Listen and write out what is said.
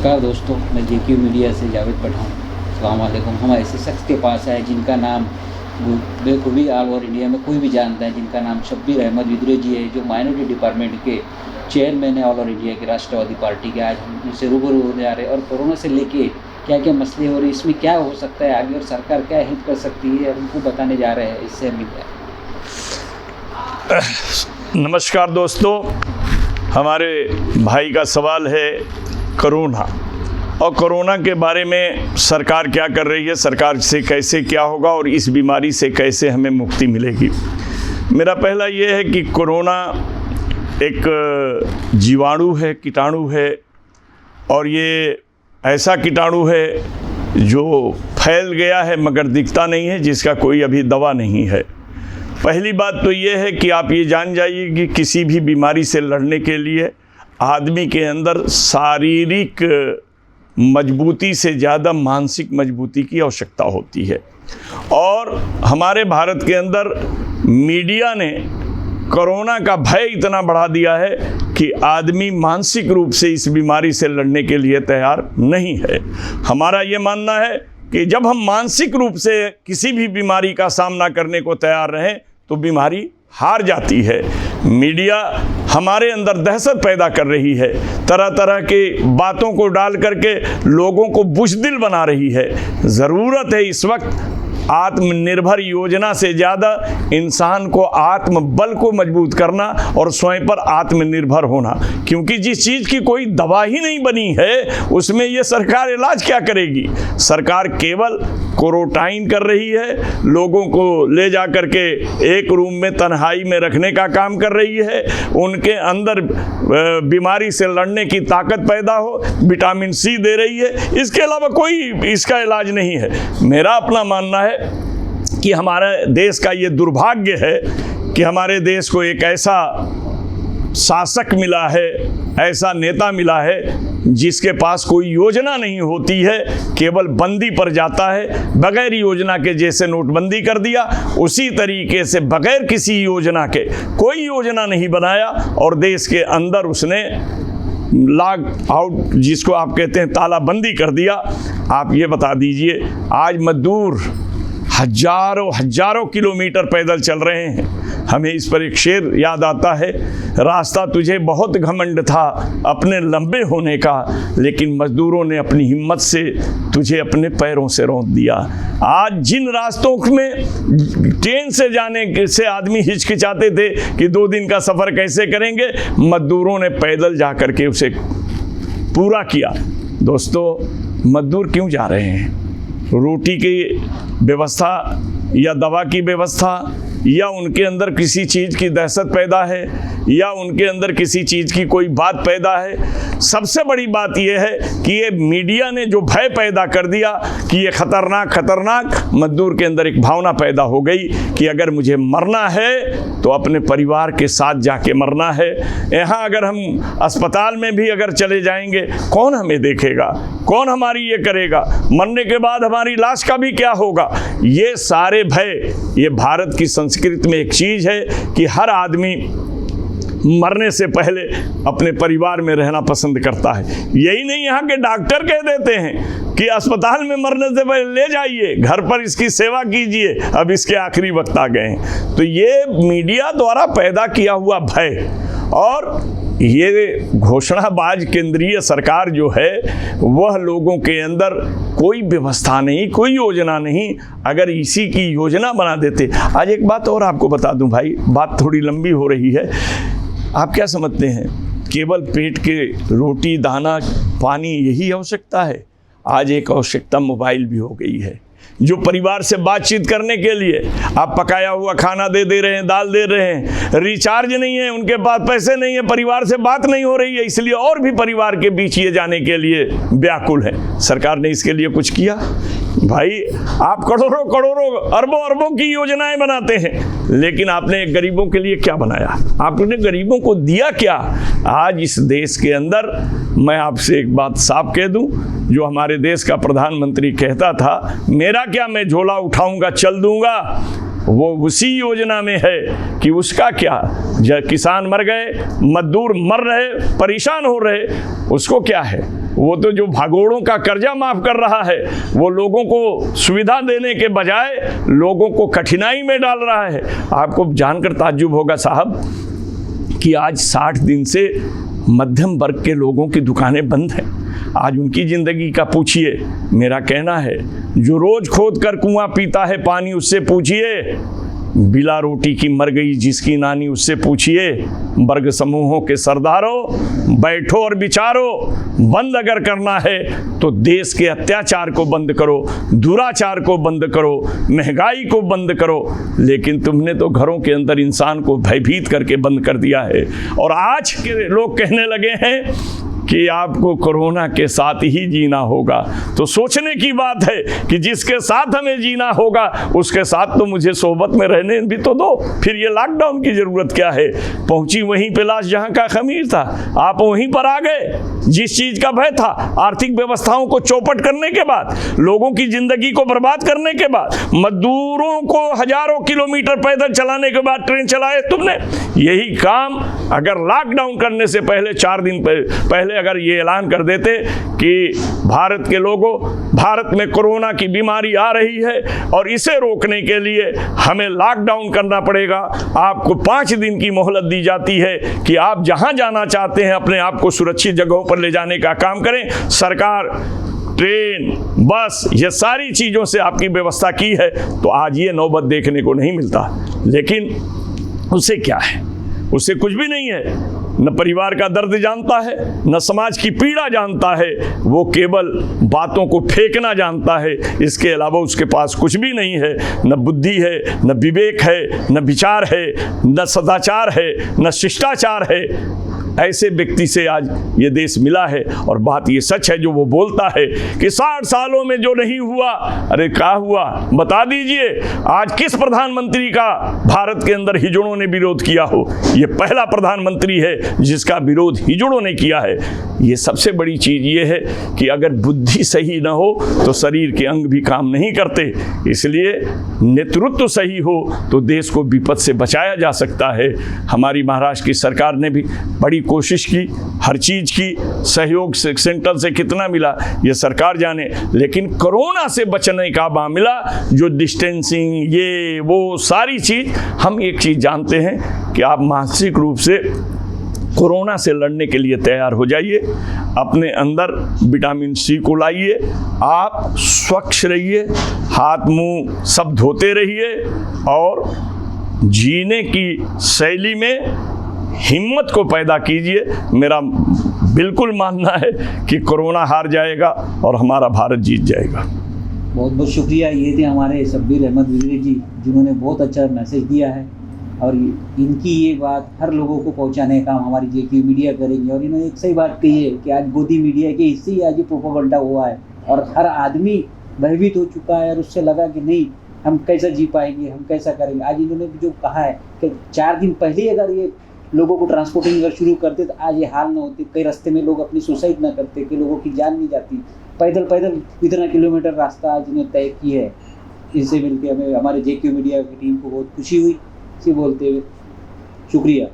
नमस्कार दोस्तों, मैं जेक्यू मीडिया से जावेद पठान। अस्सलाम वालेकुम। हम ऐसे शख्स के पास आए जिनका नाम बेखूबी ऑल ओवर इंडिया में कोई भी जानता है, जिनका नाम शब्बीर अहमद विद्रोही जी है, जो माइनॉरिटी डिपार्टमेंट के चेयरमैन है ऑल ओवर इंडिया की राष्ट्रवादी पार्टी के। आज हम उनसे रूबरू होने आ रहे हैं और कोरोना से लेके क्या क्या मसले हो रहे हैं, इसमें क्या हो सकता है आगे और सरकार क्या हेल्प कर सकती है, उनको बताने जा रहे हैं। इससे मिल जाए। नमस्कार दोस्तों, हमारे भाई का सवाल है कोरोना और कोरोना के बारे में सरकार क्या कर रही है, सरकार से कैसे क्या होगा और इस बीमारी से कैसे हमें मुक्ति मिलेगी। मेरा पहला ये है कि कोरोना एक जीवाणु है, कीटाणु है और ये ऐसा कीटाणु है जो फैल गया है मगर दिखता नहीं है, जिसका कोई अभी दवा नहीं है। पहली बात तो ये है कि आप ये जान जाइए कि किसी भी बीमारी से लड़ने के लिए आदमी के अंदर शारीरिक मजबूती से ज़्यादा मानसिक मजबूती की आवश्यकता होती है। और हमारे भारत के अंदर मीडिया ने कोरोना का भय इतना बढ़ा दिया है कि आदमी मानसिक रूप से इस बीमारी से लड़ने के लिए तैयार नहीं है। हमारा ये मानना है कि जब हम मानसिक रूप से किसी भी बीमारी का सामना करने को तैयार रहें तो बीमारी हार जाती है। मीडिया हमारे अंदर दहशत पैदा कर रही है, तरह तरह के बातों को डाल करके लोगों को बुज़दिल बना रही है। ज़रूरत है इस वक्त आत्मनिर्भर योजना से ज़्यादा इंसान को आत्मबल को मजबूत करना और स्वयं पर आत्मनिर्भर होना, क्योंकि जिस चीज़ की कोई दवा ही नहीं बनी है उसमें ये सरकार इलाज क्या करेगी। सरकार केवल क्वारंटाइन कर रही है, लोगों को ले जा कर के एक रूम में तन्हाई में रखने का काम कर रही है, उनके अंदर बीमारी से लड़ने की ताकत पैदा हो, विटामिन सी दे रही है। इसके अलावा कोई इसका इलाज नहीं है। मेरा अपना मानना है कि हमारे देश का ये दुर्भाग्य है कि हमारे देश को एक ऐसा शासक मिला है, ऐसा नेता मिला है जिसके पास कोई योजना नहीं होती है, केवल बंदी पर जाता है। बगैर योजना के जैसे नोटबंदी कर दिया, उसी तरीके से बगैर किसी योजना के कोई योजना नहीं बनाया और देश के अंदर उसने लॉक आउट, जिसको आप कहते हैं तालाबंदी कर दिया। आप ये बता दीजिए, आज मजदूर हजारों किलोमीटर पैदल चल रहे हैं। हमें इस पर एक शेर याद आता है, रास्ता तुझे बहुत घमंड था अपने लंबे होने का, लेकिन मजदूरों ने अपनी हिम्मत से तुझे अपने पैरों से रौंद दिया। आज जिन रास्तों में ट्रेन से जाने से आदमी हिचकिचाते थे कि 2 दिन का सफ़र कैसे करेंगे, मजदूरों ने पैदल जा कर के उसे पूरा किया। दोस्तों, मजदूर क्यों जा रहे हैं? रोटी की व्यवस्था या दवा की व्यवस्था, या उनके अंदर किसी चीज़ की दहशत पैदा है, या उनके अंदर किसी चीज़ की कोई बात पैदा है। सबसे बड़ी बात यह है कि ये मीडिया ने जो भय पैदा कर दिया कि ये खतरनाक मजदूर के अंदर एक भावना पैदा हो गई कि अगर मुझे मरना है तो अपने परिवार के साथ जाके मरना है। यहाँ अगर हम अस्पताल में भी अगर चले जाएंगे, कौन हमें देखेगा, कौन हमारी ये करेगा, मरने के बाद हमारी लाश का भी क्या होगा। ये सारे भय, ये भारत की संस्कृति में एक चीज़ है कि हर आदमी मरने से पहले अपने परिवार में रहना पसंद करता है। यही नहीं, यहाँ के डॉक्टर कह देते हैं कि अस्पताल में मरने से पहले ले जाइए, घर पर इसकी सेवा कीजिए, अब इसके आखिरी वक्त आ गए हैं। तो ये मीडिया द्वारा पैदा किया हुआ भय और ये घोषणाबाज केंद्रीय सरकार जो है, वह लोगों के अंदर कोई व्यवस्था नहीं, कोई योजना नहीं। अगर इसी की योजना बना देते। आज एक बात और आपको बता दूं भाई, बात थोड़ी लंबी हो रही है। आप क्या समझते हैं केवल पेट के रोटी दाना पानी यही आवश्यकता है? आज एक आवश्यकता मोबाइल भी हो गई है, जो परिवार से बातचीत करने के लिए आप पकाया हुआ खाना दे रहे हैं, दाल दे रहे हैं, रिचार्ज नहीं है, उनके पास पैसे नहीं है, परिवार से बात नहीं हो रही है, इसलिए और भी परिवार के बीच ये जाने के लिए व्याकुल है। सरकार ने इसके लिए कुछ किया? भाई, आप करोड़ों अरबों की योजनाएं बनाते हैं, लेकिन आपने गरीबों के लिए क्या बनाया? आपने गरीबों को दिया क्या? आज इस देश के अंदर मैं आपसे एक बात साफ कह दूं, जो हमारे देश का प्रधानमंत्री कहता था, मेरा क्या, मैं झोला उठाऊंगा चल दूंगा, वो उसी योजना में है कि उसका क्या, जब किसान मर गए, मजदूर मर रहे, परेशान हो रहे, उसको क्या है? वो तो जो भागोड़ों का कर्जा माफ कर रहा है, वो लोगों को सुविधा देने के बजाय लोगों को कठिनाई में डाल रहा है। आपको जानकर ताज्जुब होगा साहब कि आज 60 दिन से मध्यम वर्ग के लोगों की दुकानें बंद हैं। आज उनकी ज़िंदगी का पूछिए। मेरा कहना है, जो रोज़ खोद कर कुआं पीता है पानी, उससे पूछिए। बिला रोटी की मर गई जिसकी नानी, उससे पूछिए। वर्ग समूहों के सरदारों, बैठो और विचारो। बंद अगर करना है तो देश के अत्याचार को बंद करो, दुराचार को बंद करो, महंगाई को बंद करो। लेकिन तुमने तो घरों के अंदर इंसान को भयभीत करके बंद कर दिया है। और आज के लोग कहने लगे हैं कि आपको कोरोना के साथ ही जीना होगा। तो सोचने की बात है कि जिसके साथ हमें जीना होगा उसके साथ तो मुझे सोबत में रहने भी तो दो। फिर ये लॉकडाउन की ज़रूरत क्या है? पहुंची वहीं पे लाश जहां का खमीर था, आप वहीं पर आ गए। जिस चीज़ का भय था, आर्थिक व्यवस्थाओं को चौपट करने के बाद, लोगों की ज़िंदगी को बर्बाद करने के बाद, मजदूरों को हजारों किलोमीटर पैदल चलाने के बाद ट्रेन चलाए तुमने। यही काम अगर लॉकडाउन करने से पहले 4 दिन पहले अगर ये ऐलान कर देते कि भारत के लोगों, भारत में कोरोना की बीमारी आ रही है और इसे रोकने के लिए हमें लॉकडाउन करना पड़ेगा, आपको 5 दिन की मोहलत दी जाती है कि आप जहां जाना चाहते हैं अपने आप को सुरक्षित जगहों पर ले जाने का काम करें। सरकार ट्रेन, बस, ये सारी चीज़ों से आपकी व्यवस्था की है, तो आज ये नौबत देखने को नहीं मिलता। लेकिन उससे क्या है? उससे कुछ भी नहीं है। न परिवार का दर्द जानता है, न समाज की पीड़ा जानता है। वो केवल बातों को फेंकना जानता है। इसके अलावा उसके पास कुछ भी नहीं है। न बुद्धि है, न विवेक है, न विचार है, न सदाचार है, न शिष्टाचार है। ऐसे व्यक्ति से आज ये देश मिला है। और बात ये सच है जो वो बोलता है कि 60 सालों में जो नहीं हुआ, अरे क्या हुआ बता दीजिए। आज किस प्रधानमंत्री का भारत के अंदर हिजड़ों ने विरोध किया हो? ये पहला प्रधानमंत्री है जिसका विरोध हिजड़ों ने किया है। ये सबसे बड़ी चीज़ ये है कि अगर बुद्धि सही ना हो तो शरीर के अंग भी काम नहीं करते। इसलिए नेतृत्व सही हो तो देश को विपद से बचाया जा सकता है। हमारी महाराष्ट्र की सरकार ने भी बड़ी कोशिश की, हर चीज़ की, सहयोग से सेंटर से कितना मिला ये सरकार जाने। लेकिन कोरोना से बचने का मामला, जो डिस्टेंसिंग, ये वो सारी चीज़, हम एक चीज़ जानते हैं कि आप मानसिक रूप से कोरोना से लड़ने के लिए तैयार हो जाइए। अपने अंदर विटामिन सी को लाइए, आप स्वच्छ रहिए, हाथ मुंह सब धोते रहिए और जीने की शैली में हिम्मत को पैदा कीजिए। मेरा बिल्कुल मानना है कि कोरोना हार जाएगा और हमारा भारत जीत जाएगा। बहुत बहुत शुक्रिया। ये थे हमारे शब्बीर अहमद विद्रे जी, जिन्होंने बहुत अच्छा मैसेज दिया है और इनकी ये बात हर लोगों को पहुंचाने का काम हमारी JQ मीडिया करेंगे। और इन्होंने एक सही बात कही है कि आज गोदी मीडिया के हिस्से ही आज ये प्रोपेगेंडा हुआ है और हर आदमी भयभीत हो चुका है और उससे लगा कि नहीं, हम कैसा जी पाएंगे, हम कैसा करेंगे। आज इन्होंने जो कहा है कि 4 दिन पहले अगर ये लोगों को ट्रांसपोर्टिंग अगर शुरू करते तो आज ये हाल ना होते। कई रास्ते में लोग अपनी सुसाइड ना करते, कि लोगों की जान नहीं जाती। पैदल इतना किलोमीटर रास्ता आज इन्हें तय की है। इनसे मिलकर हमें, हमारे JQ मीडिया की टीम को बहुत खुशी हुई। इसे बोलते हुए शुक्रिया।